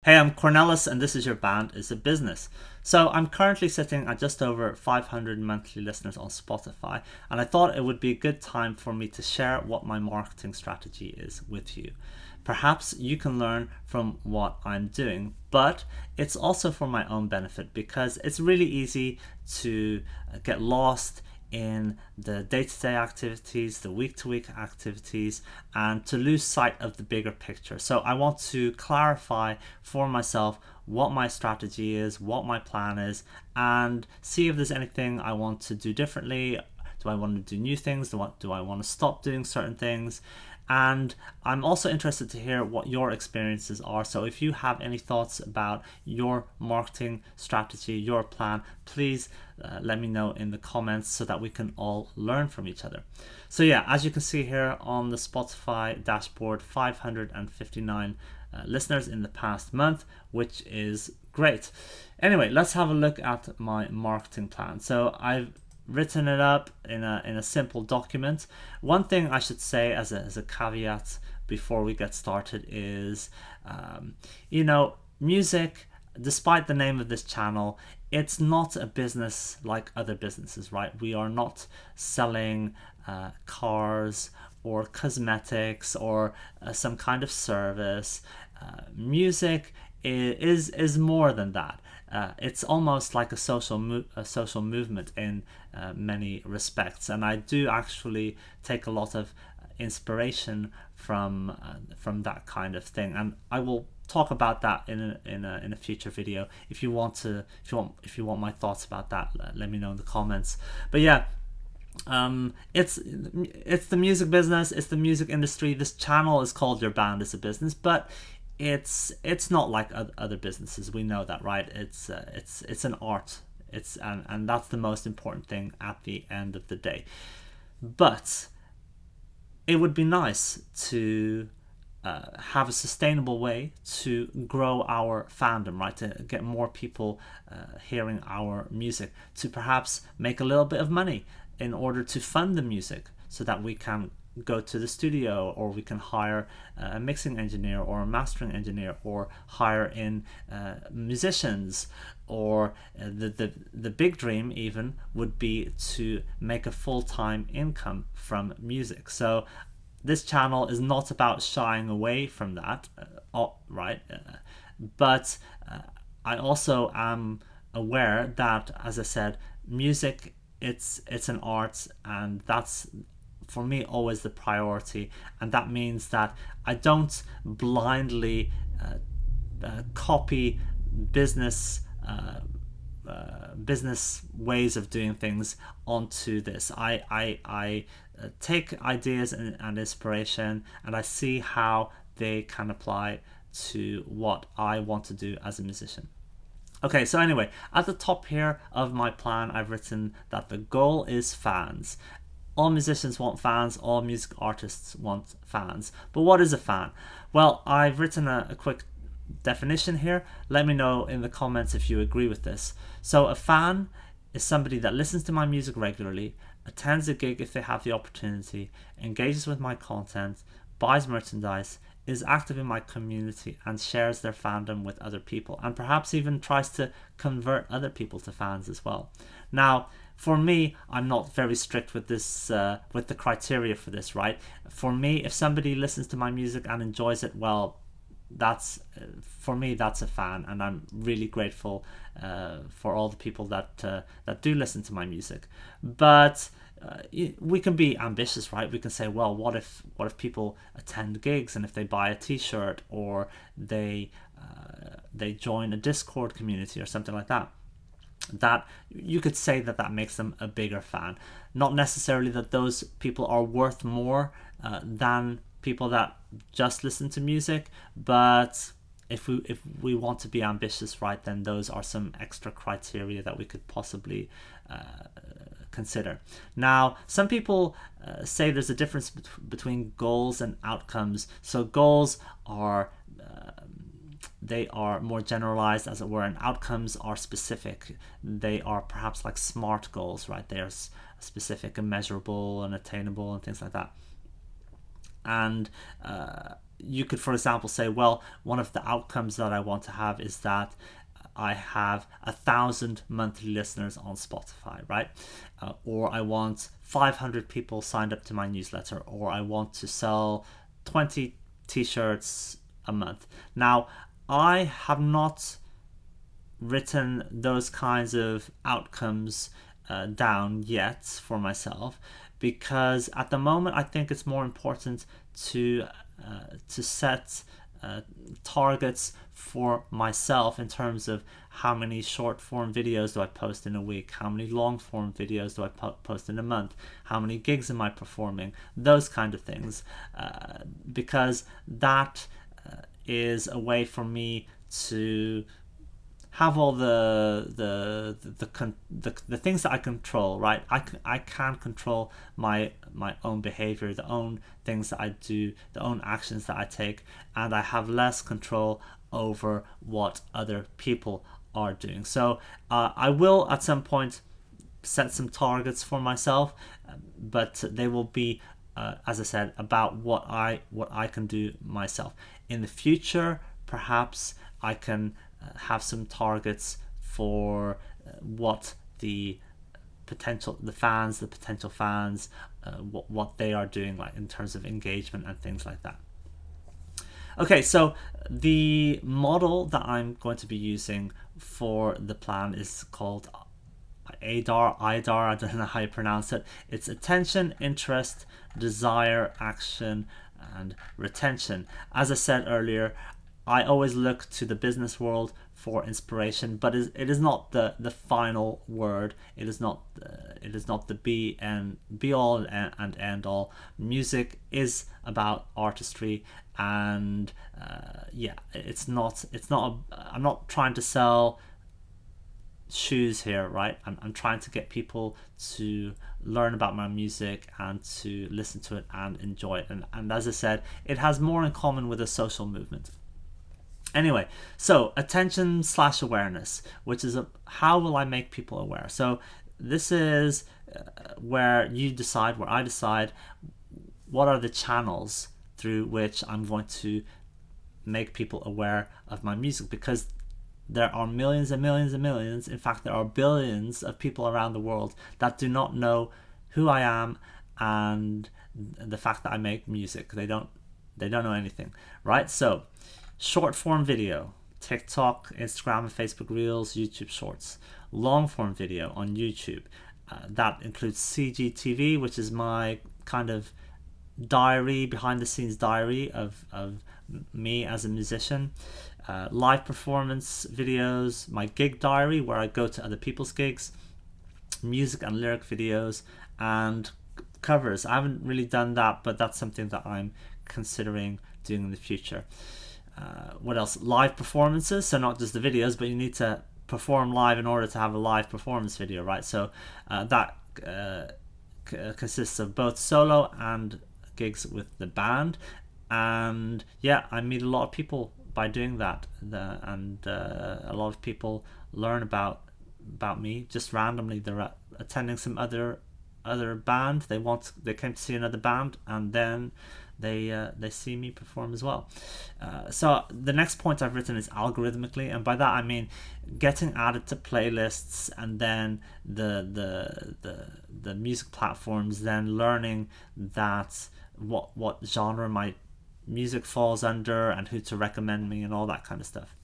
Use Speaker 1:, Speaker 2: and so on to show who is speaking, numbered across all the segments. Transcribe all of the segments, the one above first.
Speaker 1: Hey, I'm Cornelis, and this is Your Band is a Business. So, I'm currently sitting at just over 500 monthly listeners on Spotify, and I thought it would be a good time for me to share what my marketing strategy is with you. Perhaps you can learn from what I'm doing, but it's also for my own benefit because it's really easy to get lost in the day-to-day activities, the week-to-week activities, and to lose sight of the bigger picture. So I want to clarify for myself what my strategy is, what my plan is, and see if there's anything I want to do differently. Do I want to do new things? Do I want to stop doing certain things? And I'm also interested to hear what your experiences are. So if you have any thoughts about your marketing strategy, your plan, please let me know in the comments so that we can all learn from each other. So yeah, as you can see here on the Spotify dashboard, 559 listeners in the past month, which is great. Anyway, let's have a look at my marketing plan. So I've written it up in a simple document. One thing I should say as a caveat before we get started is, music, despite the name of this channel, it's not a business like other businesses, right? We are not selling cars or cosmetics or some kind of service. Music is more than that. It's almost like a social movement in many respects, and I do actually take a lot of inspiration from that kind of thing, and I will talk about that in a future video. If you want my thoughts about that, let me know in the comments. But yeah, it's the music business, it's the music industry. This channel is called Your Band is a Business, but it's not like other businesses. We know that, right? It's an art. And that's the most important thing at the end of the day. But it would be nice to have a sustainable way to grow our fandom, right? To get more people hearing our music, to perhaps make a little bit of money in order to fund the music so that we can go to the studio, or we can hire a mixing engineer or a mastering engineer, or hire in musicians, or the big dream even would be to make a full-time income from music. So this channel is not about shying away from that, right? But I also am aware that, as I said, music, it's an art, and that's for me always the priority. And that means that I don't blindly copy business ways of doing things onto this. I take ideas and inspiration, and I see how they can apply to what I want to do as a musician. Okay, so anyway, at the top here of my plan, I've written that the goal is fans. All musicians want fans, all music artists want fans. But what is a fan? Well, I've written a quick definition here. Let me know in the comments if you agree with this. So a fan is somebody that listens to my music regularly, attends a gig if they have the opportunity, engages with my content, buys merchandise, is active in my community, and shares their fandom with other people, and perhaps even tries to convert other people to fans as well. Now, for me, I'm not very strict with this, with the criteria for this, right? For me, if somebody listens to my music and enjoys it, well, that's for me, that's a fan, and I'm really grateful for all the people that do listen to my music. But we can be ambitious, right? We can say, well, what if people attend gigs, and if they buy a T-shirt, or they join a Discord community or something like that, that you could say that makes them a bigger fan. Not necessarily that those people are worth more than people that just listen to music, but if we want to be ambitious, right, then those are some extra criteria that we could possibly consider. Now, some people say there's a difference between goals and outcomes. So goals are they are more generalized, as it were, and outcomes are specific. They are perhaps like SMART goals, right? They are specific and measurable and attainable and things like that. And you could, for example, say, well, one of the outcomes that I want to have is that I have 1,000 monthly listeners on Spotify, right? Or I want 500 people signed up to my newsletter, or I want to sell 20 t-shirts a month. Now, I have not written those kinds of outcomes down yet for myself, because at the moment I think it's more important to set targets for myself in terms of how many short form videos do I post in a week, how many long form videos do I post in a month, how many gigs am I performing, those kind of things, because that is a way for me to have all the things that I control, right? I can control my own behavior, the own things that I do, the own actions that I take, and I have less control over what other people are doing. So I will at some point set some targets for myself, but they will be, as I said, about what I can do myself. In the future, perhaps I can have some targets for what the potential fans, what they are doing, like in terms of engagement and things like that. Okay, so the model that I'm going to be using for the plan is called IDAR. I don't know how you pronounce it. It's attention, interest, desire, action, and retention. As I said earlier, I always look to the business world for inspiration, but it is not the final word. It is not the be all and end all. Music is about artistry, and it's not. I'm not trying to sell shoes here, right? I'm trying to get people to learn about my music and to listen to it and enjoy it. And as I said, it has more in common with a social movement. Anyway, so attention/awareness, which is how will I make people aware? So this is where I decide what are the channels through which I'm going to make people aware of my music, because there are millions and millions and millions, in fact there are billions of people around the world that do not know who I am and the fact that I make music. They don't know anything, right? So short form video, TikTok, Instagram and Facebook Reels, YouTube Shorts. Long form video on YouTube, that includes CGTV, which is my kind of diary, behind the scenes diary of me as a musician. Live performance videos, my gig diary where I go to other people's gigs, music and lyric videos, and covers. I haven't really done that, but that's something that I'm considering doing in the future. What else? Live performances, so not just the videos, but you need to perform live in order to have a live performance video, right? So that consists of both solo and gigs with the band, and I meet a lot of people by doing that, and a lot of people learn about me just randomly. They're attending some other band, they came to see another band, and then they see me perform as well. So the next point I've written is algorithmically, and by that I mean getting added to playlists, and then the music platforms then learning that what genre my music falls under and who to recommend me and all that kind of stuff.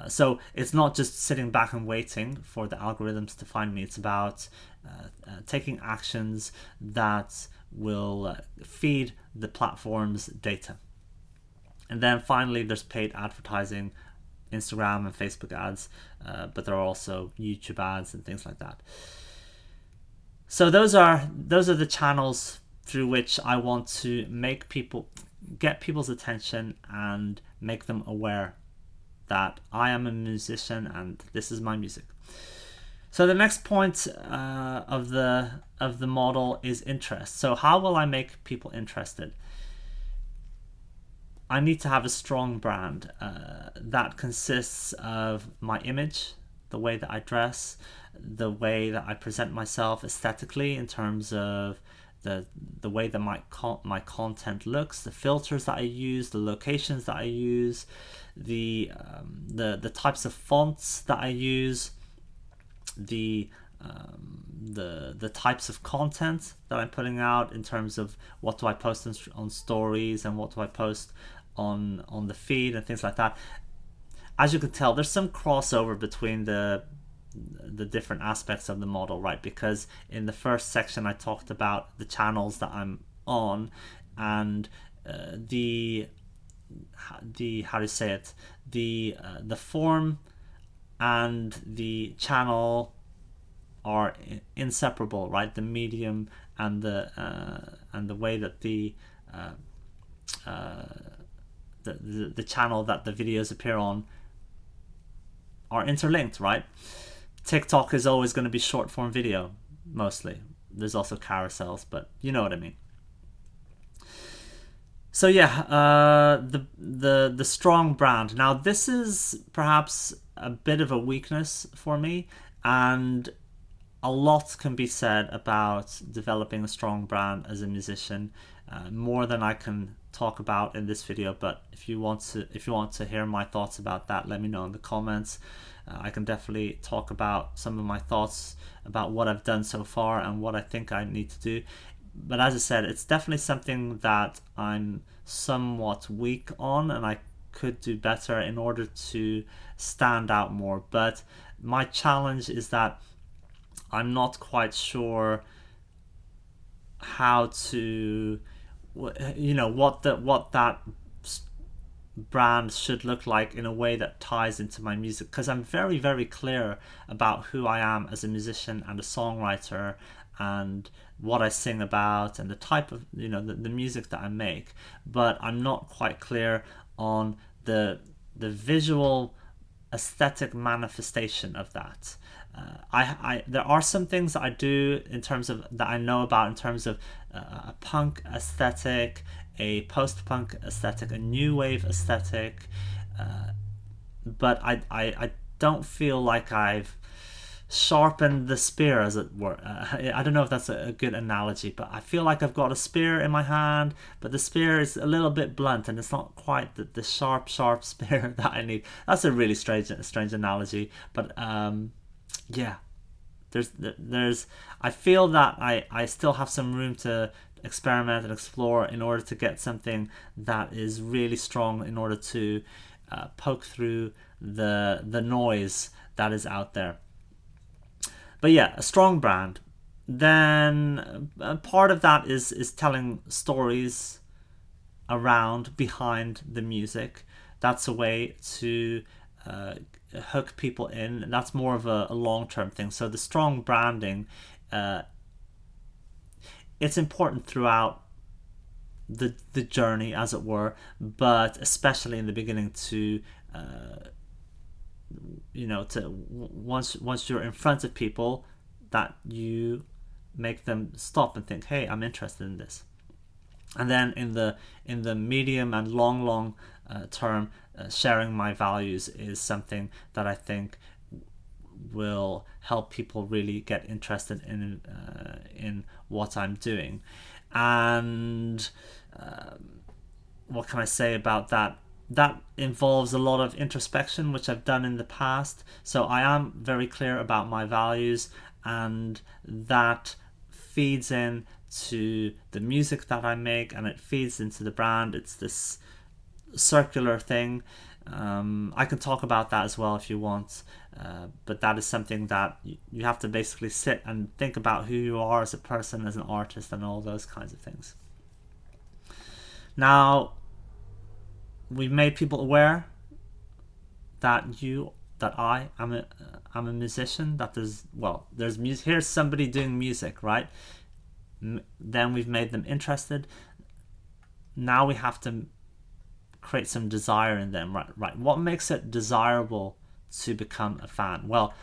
Speaker 1: So it's not just sitting back and waiting for the algorithms to find me. It's about taking actions that will feed the platform's data. And then finally there's paid advertising, Instagram and Facebook ads, but there are also YouTube ads and things like that. So those are the channels through which I want to get people's attention and make them aware that I am a musician and this is my music. So the next point of the model is interest. So how will I make people interested? I need to have a strong brand that consists of my image, the way that I dress, the way that I present myself aesthetically in terms of the way that my content looks, the filters that I use, the locations that I use, the types of fonts that I use, the types of content that I'm putting out in terms of what do I post on stories and what do I post on the feed and things like that. As you can tell, there's some crossover between the different aspects of the model, right? Because in the first section I talked about the channels that I'm on, and the how do you say it, the form and the channel are inseparable, right? The medium and the way that the channel that the videos appear on are interlinked, right? TikTok is always going to be short form video mostly. There's also carousels, but you know what I mean. So yeah, the strong brand. Now this is perhaps a bit of a weakness for me, and a lot can be said about developing a strong brand as a musician, more than I can talk about in this video. But if you want to hear my thoughts about that, let me know in the comments. I can definitely talk about some of my thoughts about what I've done so far and what I think I need to do. But as I said, it's definitely something that I'm somewhat weak on, and I could do better in order to stand out more. But my challenge is that I'm not quite sure how to, what that brand should look like in a way that ties into my music, because I'm very, very clear about who I am as a musician and a songwriter and what I sing about and the type of the music that I make, but I'm not quite clear on the visual aesthetic manifestation of that. There are some things that I do in terms of that I know about in terms of a punk aesthetic, a post-punk aesthetic, a new wave aesthetic, but I don't feel like I've sharpened the spear, as it were. I don't know if that's a good analogy, but I feel like I've got a spear in my hand, but the spear is a little bit blunt and it's not quite the sharp spear that I need. That's a really strange analogy, but yeah, there's I feel that I still have some room to experiment and explore in order to get something that is really strong, in order to poke through the noise that is out there. But yeah, a strong brand. Then part of that is telling stories around, behind the music. That's a way to hook people in. That's more of a long-term thing. So the strong branding, it's important throughout the journey, as it were, but especially in the beginning to once you're in front of people, that you make them stop and think, hey, I'm interested in this. And then in the medium and long term, sharing my values is something that I think will help people really get interested in what I'm doing. And what can I say about that? That involves a lot of introspection, which I've done in the past. So I am very clear about my values, and that feeds in to the music that I make, and it feeds into the brand. It's this circular thing. I can talk about that as well if you want, but that is something that you have to basically sit and think about who you are as a person, as an artist, and all those kinds of things. Now, we've made people aware that I am a musician. That there's music. Here's somebody doing music, right? Then we've made them interested. Now we have to create some desire in them, right? What makes it desirable to become a fan? Well,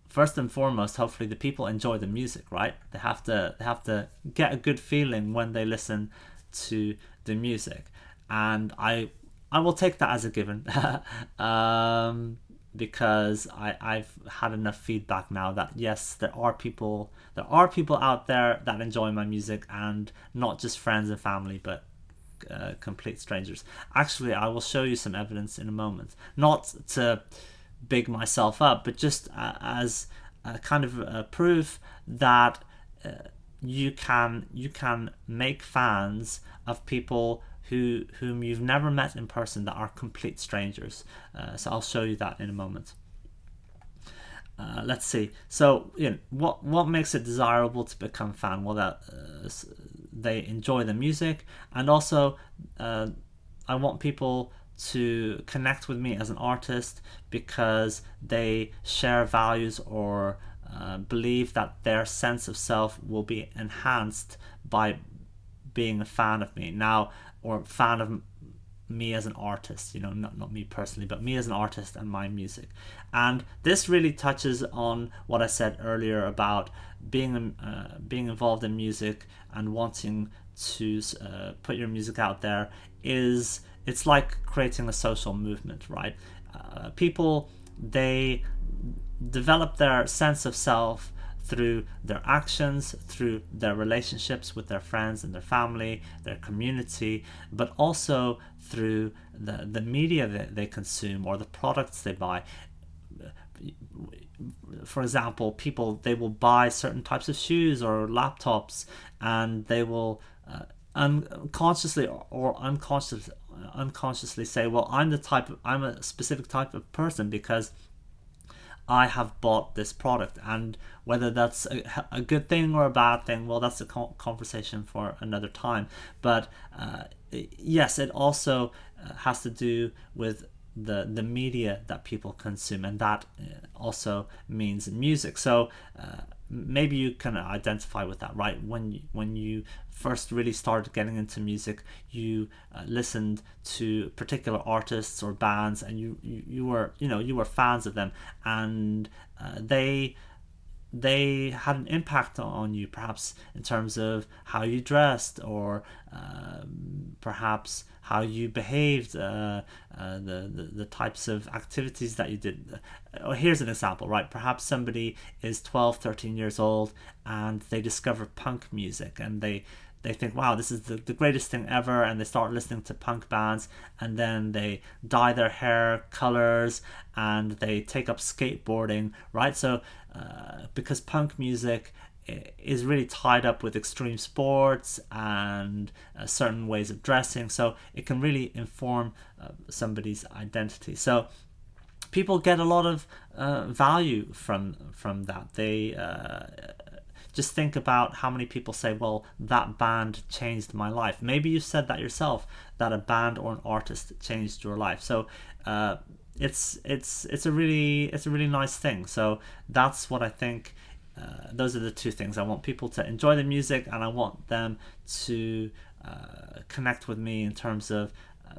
Speaker 1: first and foremost, hopefully the people enjoy the music, right? They have to get a good feeling when they listen to the music, and I will take that as a given. because I've had enough feedback now that yes, there are people out there that enjoy my music, and not just friends and family, but complete strangers. Actually, I will show you some evidence in a moment, not to big myself up, but just as a kind of proof that you can make fans of people whom you've never met in person, that are complete strangers. So I'll show you that in a moment. Let's see. So, what makes it desirable to become a fan? Well, that they enjoy the music, and also I want people to connect with me as an artist because they share values, or believe that their sense of self will be enhanced by being a fan of me now, or fan of me as an artist, not me personally, but me as an artist and my music. And this really touches on what I said earlier about being involved in music and wanting to put your music out there. It's like creating a social movement, right? People, they develop their sense of self through their actions, through their relationships with their friends and their family, their community, but also through the media that they consume or the products they buy. For example, people, they will buy certain types of shoes or laptops, and they will unconsciously or unconsciously say, well, I'm a specific type of person because I have bought this product. And whether that's a good thing or a bad thing, well, that's a conversation for another time. But yes, it also has to do with the media that people consume, and that also means music. So maybe you can identify with that, right? When you first really started getting into music, you listened to particular artists or bands, and you were fans of them, and they had an impact on you, perhaps in terms of how you dressed, or perhaps how you behaved, the types of activities that you did. Here's an example, right? Perhaps somebody is 12, 13 years old, and they discover punk music, and they think, wow, this is the greatest thing ever, and they start listening to punk bands, and then they dye their hair colors, and they take up skateboarding, right? So because punk music is really tied up with extreme sports and certain ways of dressing, so it can really inform somebody's identity. So people get a lot of value from that. They just think about how many people say, well, that band changed my life. Maybe you said that yourself, that a band or an artist changed your life. So it's a really nice thing. So that's what I think. Those are the two things. I want people to enjoy the music, and I want them to connect with me in terms of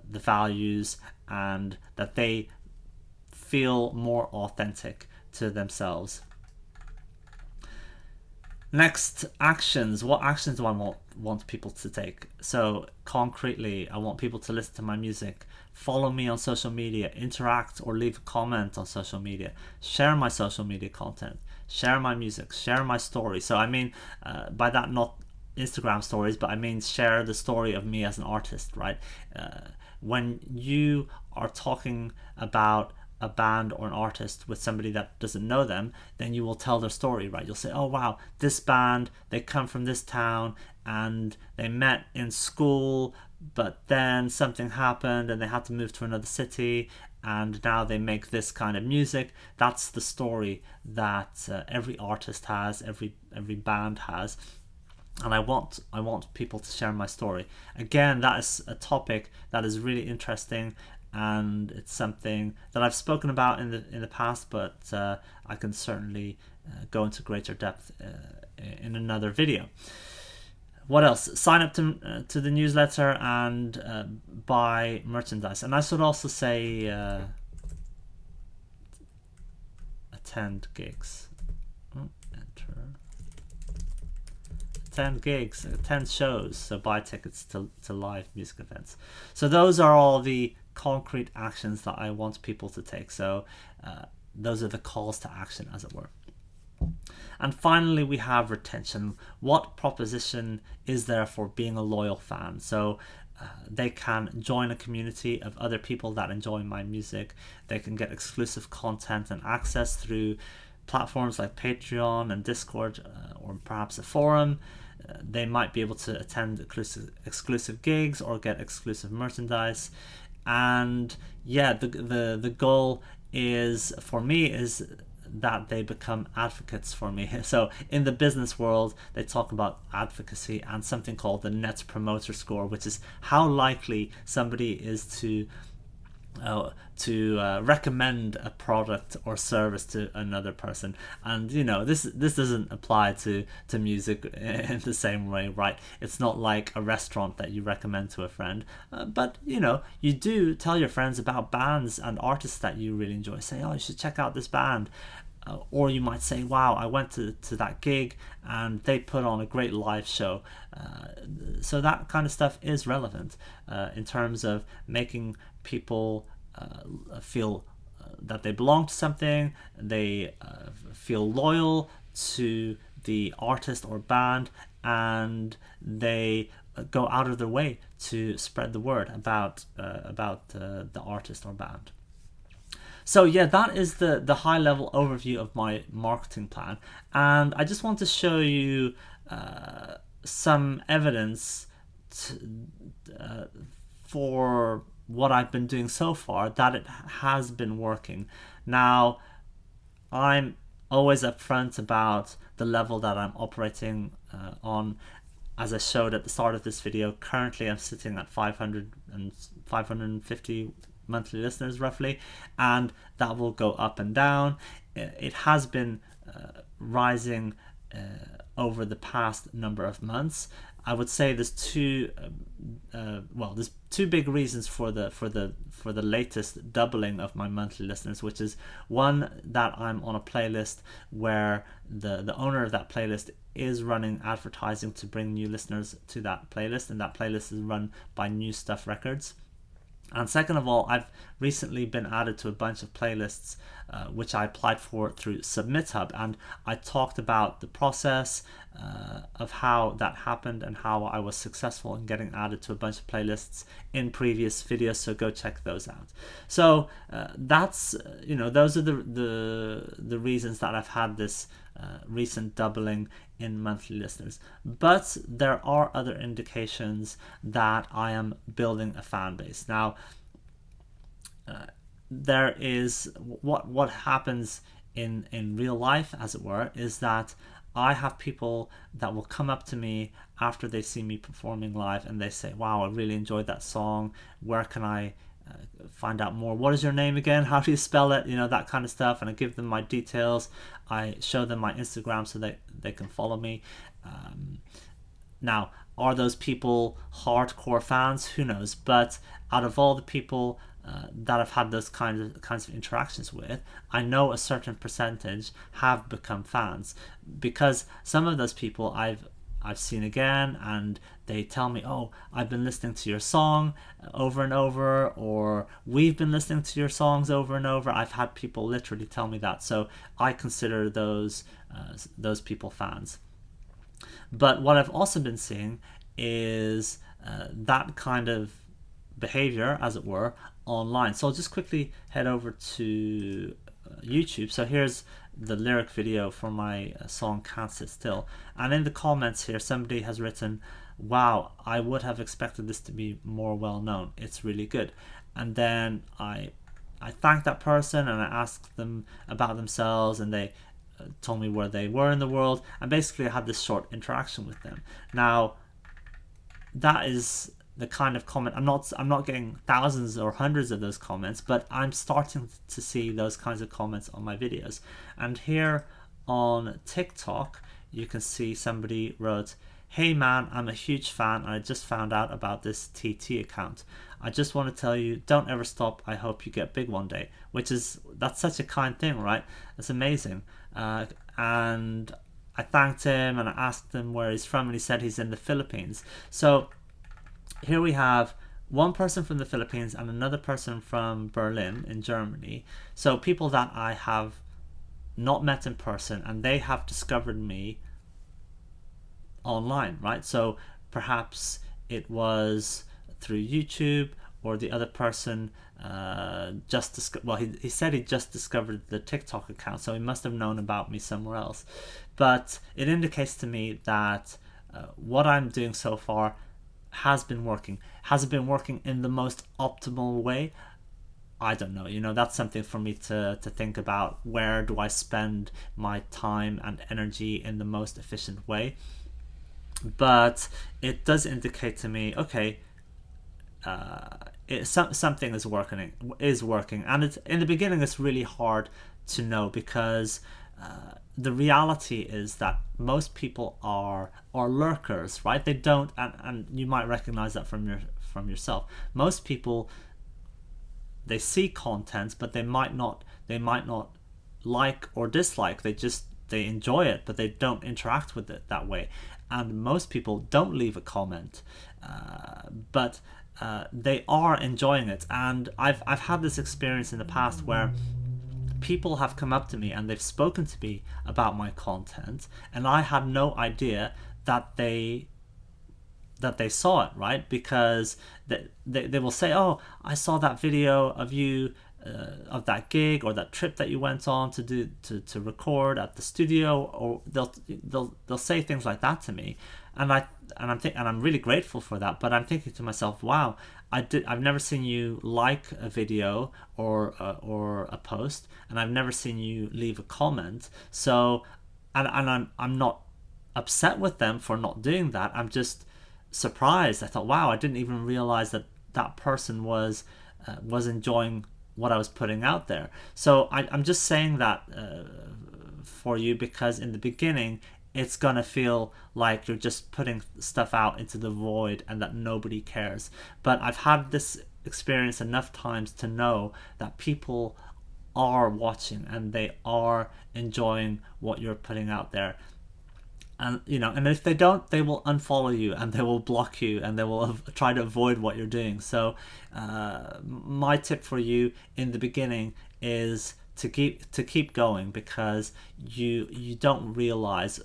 Speaker 1: the values, and that they feel more authentic to themselves. Next, actions. What actions do I want people to take? So concretely, I want people to listen to my music, follow me on social media, interact or leave a comment on social media, share my social media content, share my music, share my story. So I mean, by that, not Instagram stories, but I mean share the story of me as an artist, right? When you are talking about a band or an artist with somebody that doesn't know them, then you will tell their story, right? You'll say, oh wow, this band, they come from this town, and they met in school, but then something happened and they had to move to another city, and now they make this kind of music. That's the story that every artist has, every band has. And I want people to share my story. Again, that is a topic that is really interesting, and it's something that I've spoken about in the past, but I can certainly go into greater depth in another video. What else? Sign up to the newsletter and buy merchandise. And I should also say attend gigs. Enter. Attend gigs, attend shows, so buy tickets to live music events. So those are all the concrete actions that I want people to take. So those are the calls to action, as it were. And finally, we have retention. What proposition is there for being a loyal fan? So they can join a community of other people that enjoy my music. They can get exclusive content and access through platforms like Patreon and Discord, or perhaps a forum. They might be able to attend exclusive gigs or get exclusive merchandise. And yeah, the goal is, for me, is that they become advocates for me. So in the business world, they talk about advocacy and something called the Net Promoter Score, which is how likely somebody is to recommend a product or service to another person. And this doesn't apply to music in the same way, right? It's not like a restaurant that you recommend to a friend, but you do tell your friends about bands and artists that you really enjoy. Say, oh, you should check out this band. Or you might say, wow, I went to that gig and they put on a great live show. So that kind of stuff is relevant in terms of making people feel that they belong to something, they feel loyal to the artist or band, and they go out of their way to spread the word about the artist or band. So yeah, that is the high level overview of my marketing plan, and I just want to show you some evidence for what I've been doing so far, that it has been working. Now, I'm always upfront about the level that I'm operating on. As I showed at the start of this video, currently I'm sitting at 550 monthly listeners roughly, and that will go up and down. It has been rising over the past number of months. I would say there's two big reasons for the latest doubling of my monthly listeners, which is one, that I'm on a playlist where the owner of that playlist is running advertising to bring new listeners to that playlist, and that playlist is run by New Stuff Records. And second of all, I've recently been added to a bunch of playlists which I applied for through SubmitHub, and I talked about the process of how that happened and how I was successful in getting added to a bunch of playlists in previous videos, so go check those out. So that's those are the reasons that I've had this recent doubling in monthly listeners. But there are other indications that I am building a fan base. Now, there is what happens in real life, as it were, is that I have people that will come up to me after they see me performing live, and they say, wow, I really enjoyed that song. Where can I find out more? What is your name again? How do you spell it? That kind of stuff. And I give them my details. I show them my Instagram so that they can follow me. Now, are those people hardcore fans? Who knows? But out of all the people that I've had those kinds of interactions with, I know a certain percentage have become fans, because some of those people I've seen again, and they tell me, oh, I've been listening to your song over and over, or we've been listening to your songs over and over. I've had people literally tell me that, so I consider those people fans. But what I've also been seeing is that kind of behavior, as it were, online. So I'll just quickly head over to YouTube. So here's the lyric video for my song Can't Sit Still, and in the comments here somebody has written, wow, I would have expected this to be more well known, it's really good. And then I thanked that person and I asked them about themselves, and they told me where they were in the world, and basically I had this short interaction with them. Now, that is the kind of comment, I'm not getting thousands or hundreds of those comments, but I'm starting to see those kinds of comments on my videos. And here on TikTok, you can see somebody wrote, hey man, I'm a huge fan and I just found out about this TT account. I just want to tell you, don't ever stop. I hope you get big one day. That's such a kind thing, right? It's amazing. And I thanked him and I asked him where he's from, and he said he's in the Philippines. So here we have one person from the Philippines and another person from Berlin in Germany. So people that I have not met in person, and they have discovered me online, right? So perhaps it was through YouTube, or the other person he said he just discovered the TikTok account, so he must have known about me somewhere else. But it indicates to me that what I'm doing so far has been working. Has it been working in the most optimal way? I don't know. That's something for me to think about. Where do I spend my time and energy in the most efficient way? But it does indicate to me, okay, something is working, and it's in the beginning. It's really hard to know, because the reality is that most people are lurkers, right? They don't, and you might recognize that from yourself. Most people, they see content, but they might not like or dislike. They enjoy it, but they don't interact with it that way. And most people don't leave a comment, but they are enjoying it. And I've had this experience in the past where people have come up to me and they've spoken to me about my content, and I had no idea that they saw it, right? Because they will say, oh, I saw that video of you, of that gig or that trip that you went on to record at the studio, or they'll say things like that to me, and I'm really grateful for that. But I'm thinking to myself, wow, I've never seen you like a video or a post, and I've never seen you leave a comment. So, and I'm not upset with them for not doing that. I'm just surprised. I thought, wow, I didn't even realize that person was enjoying what I was putting out there. So I'm just saying that for you, because in the beginning it's gonna feel like you're just putting stuff out into the void and that nobody cares. But I've had this experience enough times to know that people are watching and they are enjoying what you're putting out there. And and if they don't, they will unfollow you and they will block you and they will try to avoid what you're doing. So my tip for you in the beginning is to keep going, because you don't realize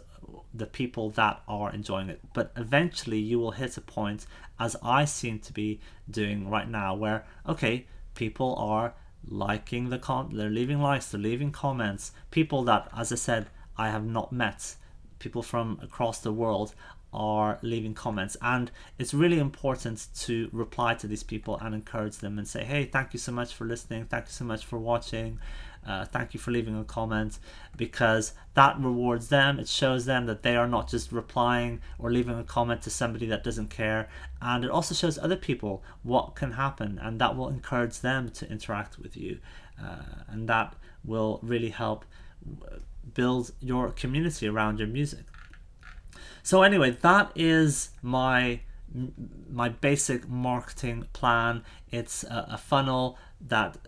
Speaker 1: the people that are enjoying it. But eventually you will hit a point, as I seem to be doing right now, where okay, people are liking they're leaving likes, they're leaving comments. People that, as I said, I have not met, people from across the world, are leaving comments. And it's really important to reply to these people and encourage them and say, hey, thank you so much for listening, thank you so much for watching, thank you for leaving a comment, because that rewards them. It shows them that they are not just replying or leaving a comment to somebody that doesn't care, and it also shows other people what can happen, and that will encourage them to interact with you, and that will really help build your community around your music. So anyway, that is my basic marketing plan. It's a funnel that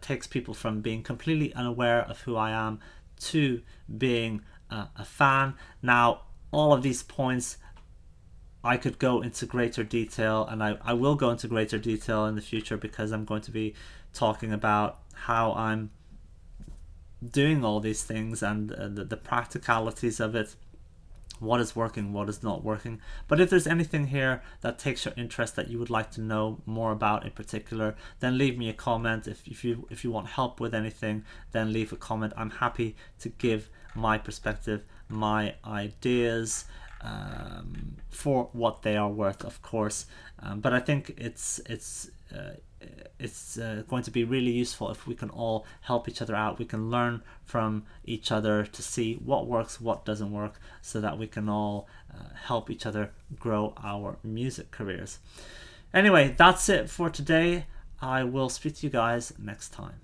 Speaker 1: takes people from being completely unaware of who I am to being a fan. Now, all of these points, I could go into greater detail, and I will go into greater detail in the future, because I'm going to be talking about how I'm doing all these things and the practicalities of it, what is working, what is not working. But if there's anything here that takes your interest, that you would like to know more about in particular, then leave me a comment. If you want help with anything, then leave a comment. I'm happy to give my perspective, my ideas, for what they are worth, of course. But I think it's going to be really useful if we can all help each other out. We can learn from each other to see what works, what doesn't work, so that we can all help each other grow our music careers. Anyway, that's it for today. I will speak to you guys next time.